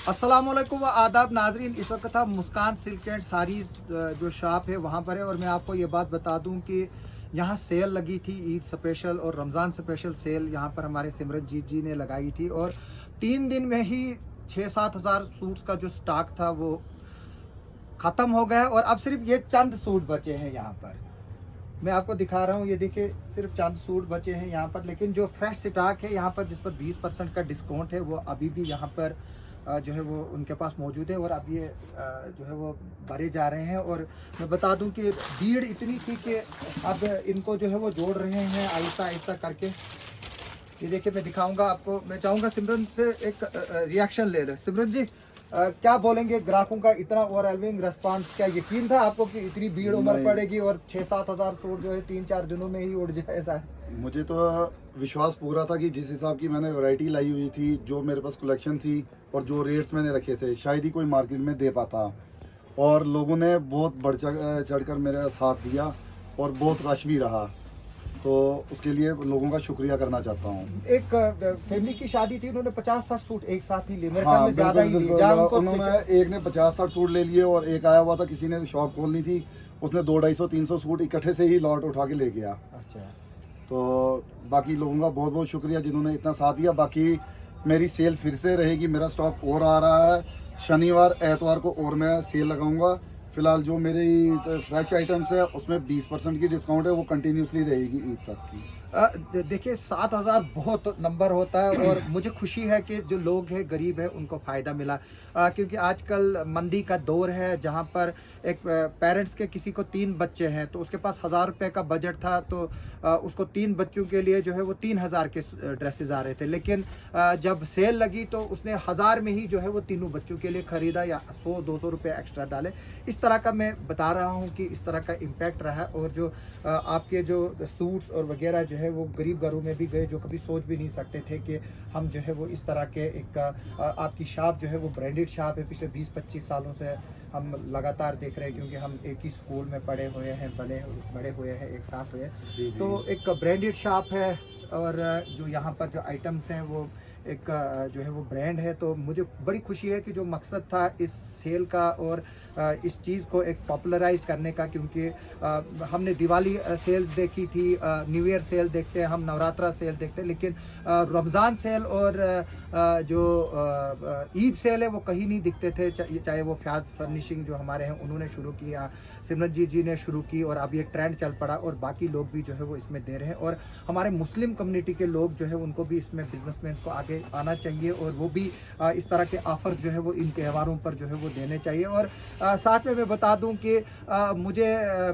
अस्सलाम वालेकुम व आदाब नाजरीन। इस वक्त हम मुस्कान सिल्क एंड साड़ी जो शॉप है वहाँ पर है और मैं आपको ये बात बता दूँ कि यहाँ सेल लगी थी, ईद स्पेशल और रमज़ान स्पेशल सेल यहाँ पर हमारे सिमरनजीत जी ने लगाई थी और 3 दिन में ही 6-7 हज़ार सूट्स का जो स्टॉक था वो ख़त्म हो गया और अब सिर्फ ये चंद सूट बचे हैं यहाँ पर। मैं आपको दिखा रहा हूँ, ये देखिए सिर्फ चंद सूट बचे हैं यहाँ पर, लेकिन जो फ्रेश स्टॉक है यहाँ पर जिस पर 20% का डिस्काउंट है वो अभी भी यहाँ पर जो है वो उनके पास मौजूद है और अब ये जो है वो भरे जा रहे हैं। और मैं बता दूं कि भीड़ इतनी थी कि अब इनको जो है वो जोड़ रहे हैं आहिस्ता आहिस्ता करके। ये देखिए मैं दिखाऊंगा आपको। मैं चाहूँगा सिमरन से एक रिएक्शन ले लें। सिमरन जी क्या बोलेंगे ग्राहकों का इतना ओवरवेलमिंग रिस्पांस, क्या यकीन था आपको कि इतनी भीड़ उमड़ पड़ेगी और 6-7 हज़ार सूट जो है 3-4 दिनों में ही उड़ जाए? ऐसा है, मुझे तो विश्वास पूरा था कि जिस हिसाब की मैंने वैरायटी लाई हुई थी, जो मेरे पास कलेक्शन थी और जो रेट्स मैंने रखे थे, शायद ही कोई मार्केट में दे पाता। और लोगों ने बहुत बढ़ चढ़कर मेरा साथ दिया और बहुत रश भी रहा, तो उसके लिए लोगों का शुक्रिया करना चाहता हूँ। एक फैमिली की शादी थी, उन्होंने 50-60 सूट एक साथ ही लिए, मेरे ख्याल हाँ, में ज्यादा ही लिए। उन्होंने एक ने 50-60 सूट ले लिए और एक आया हुआ था, किसी ने शॉप खोलनी थी, उसने 200-250-300 सूट इकट्ठे से ही लॉट उठा के ले गया। अच्छा, तो बाकी लोगों का बहुत बहुत शुक्रिया जिन्होंने इतना साथ दिया। बाकी मेरी सेल फिर से रहेगी, मेरा स्टॉक और आ रहा है। शनिवार एतवार को और मैं सेल लगाऊंगा। फिलहाल जो मेरी फ्रेश आइटम्स है उसमें 20% की डिस्काउंट है, वो कंटिन्यूसली रहेगी ईद तक की। देखिए 7,000 बहुत नंबर होता है और मुझे खुशी है कि जो लोग हैं गरीब है उनको फ़ायदा मिला, क्योंकि आजकल मंदी का दौर है जहां पर एक पेरेंट्स के किसी को 3 बच्चे हैं तो उसके पास 1,000 रुपये का बजट था, तो उसको 3 बच्चों के लिए जो है वो 3,000 के ड्रेसेस आ रहे थे, लेकिन जब सेल लगी तो उसने 1,000 में ही जो है वो तीनों बच्चों के लिए ख़रीदा या 100-200 रुपये एक्स्ट्रा डाले। इस तरह का मैं बता रहा हूँ कि इस तरह का इम्पैक्ट रहा और जो आपके जो सूट्स और वगैरह जो है वो गरीब घरों में भी गए जो कभी सोच भी नहीं सकते थे कि हम जो है वो इस तरह के एक आपकी शॉप जो है वो ब्रांडेड शॉप है। पिछले 20-25 सालों से हम लगातार देख रहे हैं, क्योंकि हम एक ही स्कूल में पढ़े हुए हैं, बड़े हुए हैं, एक साथ हुए, तो एक ब्रांडेड शॉप है और जो यहाँ पर जो आइटम्स हैं वो एक जो है वो ब्रांड है। तो मुझे बड़ी खुशी है कि जो मकसद था इस सेल का और इस चीज़ को एक पॉपुलराइज करने का, क्योंकि हमने दिवाली सेल्स देखी थी, न्यू ईयर सेल देखते हैं हम, नवरात्रा सेल देखते हैं, लेकिन रमज़ान सेल और जो ईद सेल है वो कहीं नहीं दिखते थे। चाहे वो फ्याज फर्निशिंग जो हमारे हैं उन्होंने शुरू किया, सिमरनजीत जी ने शुरू की और अब ये ट्रेंड चल पड़ा और बाकी लोग भी जो है वो इसमें दे रहे हैं। और हमारे मुस्लिम कम्युनिटी के लोग जो है उनको भी इसमें बिजनेसमैन को आगे आना चाहिए और वो भी इस तरह के ऑफर जो है वो इन त्योहारों पर जो है वो देने चाहिए। और साथ में मैं बता दूं कि मुझे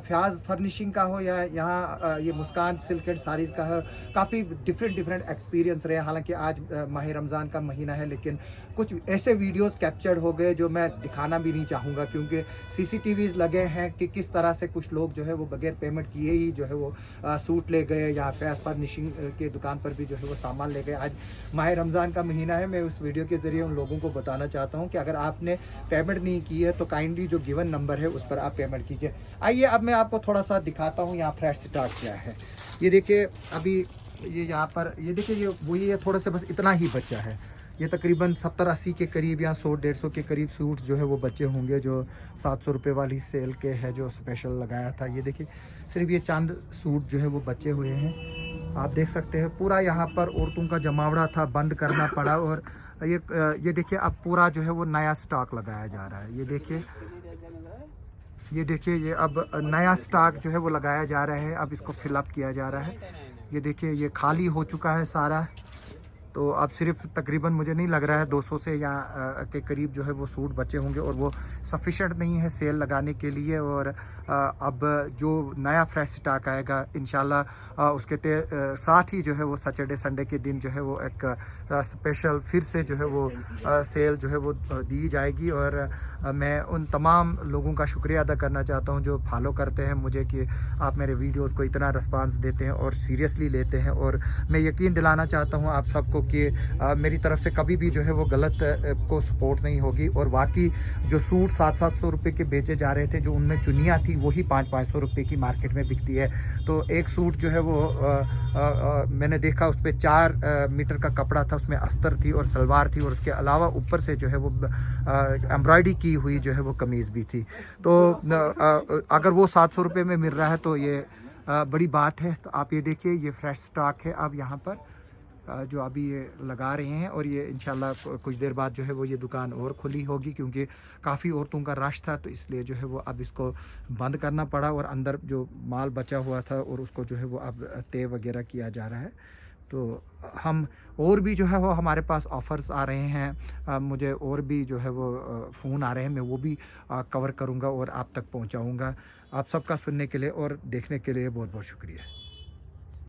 फ्याज फर्निशिंग का हो या यहाँ ये मुस्कान सिल्क एंड साड़ीज़ का हो, काफ़ी डिफरेंट एक्सपीरियंस रहे। हालांकि आज माह रमज़ान का महीना है, लेकिन कुछ ऐसे वीडियोस कैप्चर्ड हो गए जो मैं दिखाना भी नहीं चाहूँगा, क्योंकि CCTVs लगे हैं कि किस तरह से कुछ लोग जो है वो बगैर पेमेंट किए ही जो है वो सूट ले गए या फ्याज फर्निशिंग के दुकान पर भी जो है वो सामान ले गए। आज माह रमज़ान का महीना है, मैं उस वीडियो के ज़रिए उन लोगों को बताना चाहता हूँ कि अगर आपने पेमेंट नहीं की है तो काइंडली जो गिवन नंबर है उस पर आप पेमेंट कीजिए। आइए अब मैं आपको थोड़ा सा दिखाता हूँ यहाँ फ्रेश स्टॉक क्या है। ये देखिए अभी ये यहाँ पर ये देखिए ये वही है, थोड़ा सा बस इतना ही बचा है। ये तकरीबन 70-80 के करीब या 100-150 के करीब सूट्स जो है वो बचे होंगे जो 700 रुपये वाली सेल के है जो स्पेशल लगाया था। ये देखिए सिर्फ ये चंद सूट जो है वो बचे हुए हैं, आप देख सकते हैं। पूरा यहाँ पर औरतों का जमावड़ा था, बंद करना पड़ा और ये देखिए अब पूरा जो है वो नया स्टॉक लगाया जा रहा है। ये देखिए ये अब नया स्टॉक जो है वो लगाया जा रहा है, अब इसको फिलअप किया जा रहा है। ये देखिए ये खाली हो चुका है सारा, तो अब सिर्फ तकरीबन मुझे नहीं लग रहा है 200 से या के करीब जो है वो सूट बचे होंगे और वो सफिशेंट नहीं है सेल लगाने के लिए। और अब जो नया फ्रेश स्टॉक आएगा इंशाल्लाह उसके साथ ही जो है वो सैटरडे संडे के दिन जो है वो एक स्पेशल फिर से जो है वो सेल जो है वो दी जाएगी। और मैं उन तमाम लोगों का शुक्रिया अदा करना चाहता हूं जो फॉलो करते हैं मुझे कि आप मेरे वीडियोस को इतना रिस्पांस देते हैं और सीरियसली लेते हैं। और मैं यकीन दिलाना चाहता हूं आप सबको कि मेरी तरफ से कभी भी जो है वो गलत को सपोर्ट नहीं होगी। और बाकी जो सूट 700-700 रुपये के बेचे जा रहे थे, जो उनमें चुनिया थी वही 500-500 रुपये की मार्केट में बिकती है। तो एक सूट जो है वो मैंने देखा उस पर 4 मीटर का कपड़ा था, उसमें अस्तर थी और सलवार थी, और उसके अलावा ऊपर से जो है वो एम्ब्रॉयडरी की हुई जो है वो कमीज़ भी थी। तो अगर वो 700 रुपये में मिल रहा है तो ये बड़ी बात है। तो आप ये देखिए, ये फ्रेश स्टॉक है अब यहाँ पर जो अभी ये लगा रहे हैं, और ये इंशाल्लाह कुछ देर बाद जो है वो ये दुकान और खुली होगी, क्योंकि काफ़ी औरतों का रश था, तो इसलिए जो है वो अब इसको बंद करना पड़ा, और अंदर जो माल बचा हुआ था और उसको जो है वो अब तय वगैरह किया जा रहा है। तो हम और भी जो है वो हमारे पास ऑफ़र्स आ रहे हैं, मुझे और भी जो है वो फ़ोन आ रहे हैं, मैं वो भी कवर करूँगा और आप तक पहुँचाऊँगा। आप सबका सुनने के लिए और देखने के लिए बहुत बहुत शुक्रिया।